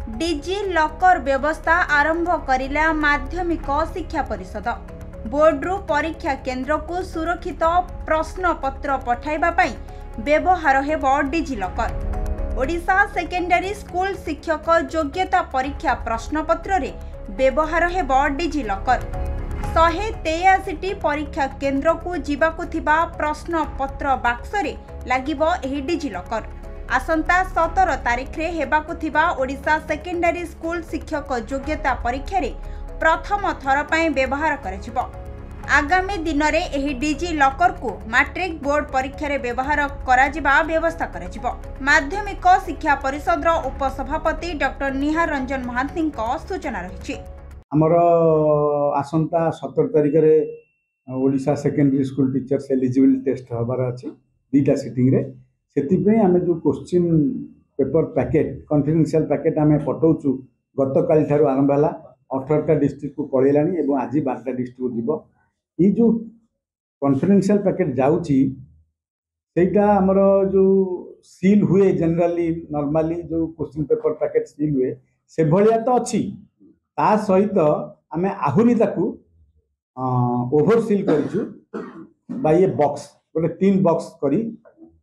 Digi locker व्यवस्था आरंभ करिला माध्यमिक शिक्षा परिषद। बोर्डरू परीक्षा केन्द्र को सुरक्षित प्रश्न पत्र पठाइबा पई व्यवहार हेबो digi locker. Odisha secondary school शिक्षक योग्यता परीक्षा प्रश्न पत्र रे व्यवहार हेबो डिजी लॉकर। 183 परीक्षा केन्द्र को जीवाकु थिबा प्रश्न पत्र बाक्स रे लागिबो एही डिजी लॉकर। आसंता 17 तारिख रे हेबाकु थिबा ओडिशा सेकेंडरी स्कूल शिक्षक योग्यता परीक्षा रे प्रथम थर पई व्यवहार करजिबो। आगामी दिन रे एही डिजी लॉकर को मैट्रिक बोर्ड परीक्षा रे व्यवहार कराजिबा व्यवस्था करजिबो। माध्यमिक शिक्षा परिषद रो उपसभापति डॉक्टर निहार रंजन महांती को सूचना रहिछि। हमर आसंता 17 तारिख रे Odisha secondary school teachers eligibility test हबार अछि दीटा सिटिंग रे। सेतिपे आमे जो question paper packet confidential packet आमे पठाउछु गत काल थारु आरंभ हला 18टा डिस्ट्रिक्ट को पळेलानी एवं आज 12टा डिस्ट्रिक्ट को जीवो। ई जो कॉन्फिडेंशियल पैकेट जाउची सेटा हमर जो सील हुए जनरली नॉर्मली जो क्वेश्चन पेपर पैकेट सील हुए से भलिया तो अछि ता सहित आमे आहुरी ताकू ओवर सील करिछु बाय ये बॉक्स गोटे 3 बॉक्स करी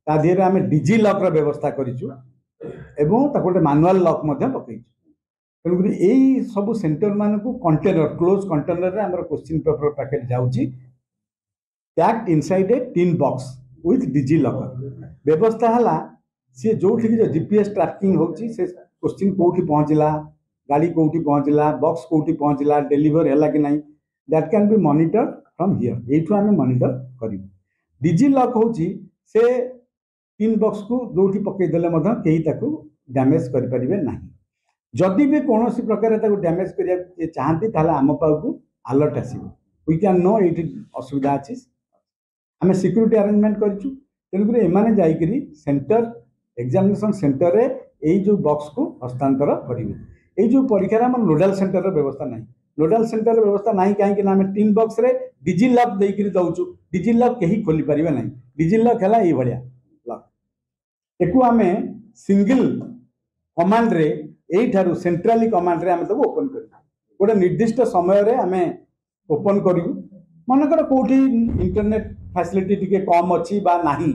ता देहरे आमे डिजी लॉक रो व्यवस्था करिछु एवं ताको गोटे मैनुअल लॉक मध्ये पकैछु। तेणुकरी एई सब सेंटर मान को कंटेनर क्लोज कंटेनर रे हमर क्वेश्चन पेपर पैकेट जाउची packed inside a tin box with DigiLocker. व्यवस्था हला से जोठी जो जीपीएस ट्रैकिंग होची से क्वेश्चन कोठी पहुंचला गाड़ी कोठी पहुंचला बॉक्स कोठी पहुंचला डिलीवर हैला कि नहीं that can be monitor from here. एठू आमे मॉनिटर करिवु। डिजी लॉक होची से तीन बॉक्स को जोठी पकई देले मधा केही ताकू डैमेज करि परिबे नाही। जदि भी कोनोसी प्रकार ताकू डैमेज करिया चाहंती ताला आम पाउकू अलर्ट आसीबो। वी कैन नो इट असुविधा अछि। हमें सिक्योरिटी अरेंजमेंट करिछु। तेनुकरी एमाने जाई करी सेंटर एग्जामिनेशन सेंटर रे एई जो बॉक्स को हस्तांतर करिवे। एई जो परीक्षा रे हम नोडल सेंटर रे व्यवस्था नाही। नोडल सेंटर रे व्यवस्था नाही काहे कि ना हम तीन बॉक्स रे डिजी लॉक देई करी दउछु। डिजी लॉक केही खोली परिबे नाही। डिजी लॉक हला एई भलिया एकु आमे सिंगल कमांड रे एई थारु सेंट्रली कमांड रे आमे तो ओपन करू गोटे निर्दिष्ट समय रे आमे ओपन करिवु। मनकर कोठी इंटरनेट फैसिलिटी टिके कम अछि बा नाही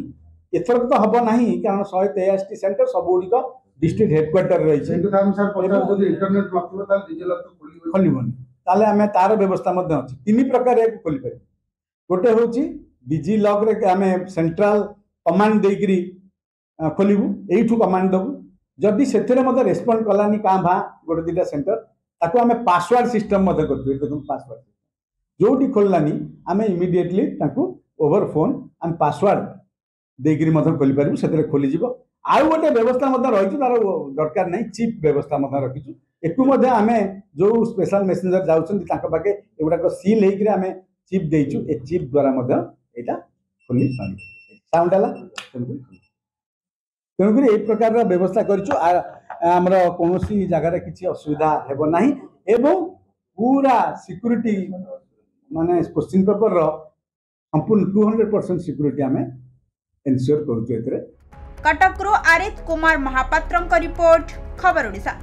एथर तो हबो नाही कारण 183 सेंटर सब ओडी को डिस्ट्रिक्ट हेडक्वार्टर रही छै। किंतु हम सर पचार जदि इंटरनेट नथिबो ता डिजी लॉक तो खोलिबोनी ताले आमे तार व्यवस्था मध्ये अछि। तीन प्रकार एक खोली पारि। गोटे होची डिजी लॉक रे आमे सेंट्रल कमांड देई करी खोलिबु एठू कमांड दबु जदि सेथरे मते रेस्पोंड कलानी का भा गोटे दिटा सेंटर ताको आमे पासवर्ड सिस्टम मते करथु। देखु पासवर्ड जोटी खोललानी आमे इमीडिएटली ताको ओवर फोन हम पासवर्ड देगिरी मते खोली पारिबु सेथरे खोली जिवो। आउ गोटे व्यवस्था मते रहिछु तार दरकार नै चिप व्यवस्था मते रखिछु। एकु मते आमे जो स्पेशल मेसेंजर जाउछन ताका पाके एगुडा को सील हेकरी आमे चिप देइछु। ए चिप द्वारा मते एटा खोली पारि साउंड आला तेणुक एक प्रकार व्यवस्था कर कौन जगार किसी असुविधा हेब ना एवं पूरा सिक्यूरीटी माने क्वेश्चन पेपर संपूर्ण 200% सिक्यूरीटी आम एनश्योर करूँ। कटकरू आरित कुमार महापात्र रिपोर्ट खबर ओडिशा।